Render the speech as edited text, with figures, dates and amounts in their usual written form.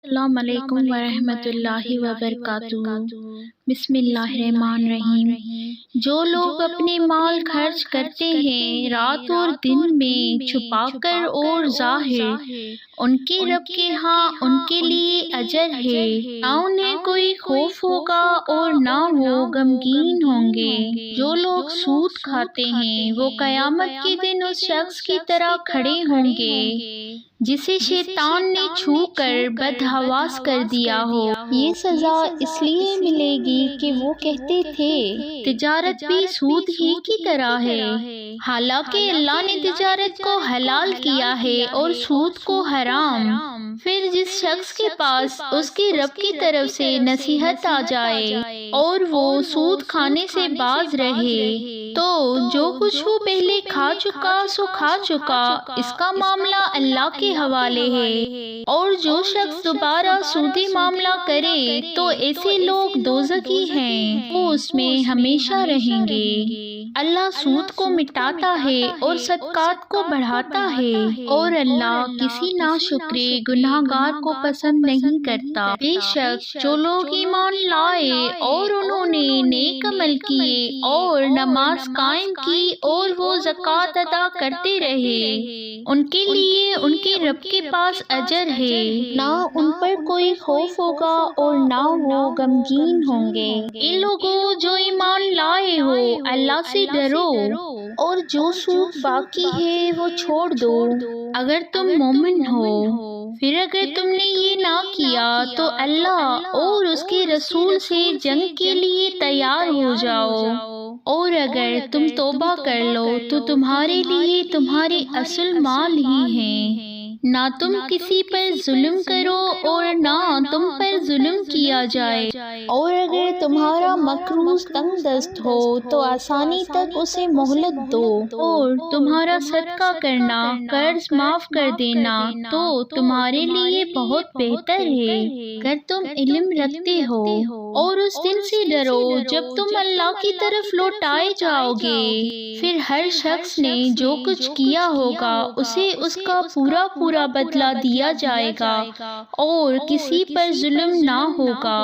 السلام علیکم ورحمۃ اللہ وبرکاتہ۔ بسم اللہ الرحمن الرحیم۔ جو لوگ اپنے مال خرچ کرتے ہیں رات اور دن میں چھپا کر اور ظاہر، ان کے رب کے ہاں ان کے لیے اجر ہے، نہ انہیں کوئی خوف ہوگا اور نہ وہ غمگین ہوں گے۔ جو لوگ سود کھاتے ہیں وہ قیامت کے دن اس شخص کی طرح کھڑے ہوں گے جسے شیطان نے چھو کر بدحواس کر دیا ہو۔ یہ سزا اس لیے ملے گی کہ وہ کہتے تھے تجارت بھی سود ہی کی طرح ہے، حالانکہ اللہ نے تجارت کو حلال کیا ہے اور سود کو حرام۔ پھر جس شخص کے پاس اس کے رب کی طرف سے نصیحت آ جائے اور وہ سود کھانے سے باز رہے تو جو کچھ وہ پہلے کھا چکا سو کھا چکا، اس کا معاملہ اللہ کے حوالے ہے، اور جو شخص دوبارہ سودی معاملہ کرے تو ایسے لوگ دوزخی ہیں، وہ اس میں ہمیشہ رہیں گے۔ اللہ سود کو مٹاتا ہے اور صدقات کو بڑھاتا ہے، اور اللہ کسی ناشکرے گناہ گار کو پسند نہیں کرتا۔ بے شک جو لوگ ایمان لائے اور انہوں نے نیک عمل کیے اور نماز قائم کی اور وہ زکوٰۃ ادا کرتے رہے، ان کے لیے ان کے رب کے پاس اجر ہے، نہ ان پر کوئی خوف ہوگا اور نہ وہ غمگین ہوں گے۔ اے لوگوں جو ایمان لائے ہو، اللہ سے ڈرو اور جو سود باقی ہے وہ چھوڑ دو اگر تم مومن ہو۔ پھر اگر تم نے یہ نہ کیا تو اللہ اور اس کے رسول سے جنگ کے لیے تیار ہو جاؤ، اور اگر تم توبہ کر لو تو تمہارے لیے تمہارے اصل مال ہی ہیں، نہ تم کسی پر ظلم کرو اور نہ تم پر ظلم کیا جائے، اور اگر تمہارا مقروض تنگ دست ہو تو آسانی تک اسے مہلت دو، اور تمہارا صدقہ کرنا، قرض معاف کر دینا تو تمہارے لیے بہت بہتر ہے اگر تم علم رکھتے ہو، اور اس دن سے ڈرو جب تم اللہ کی طرف لوٹائے جاؤ گے، پھر ہر شخص نے جو کچھ کیا ہوگا اسے اس کا پورا بدلہ دیا جائے گا اور کسی پر ظلم نہ ہوگا۔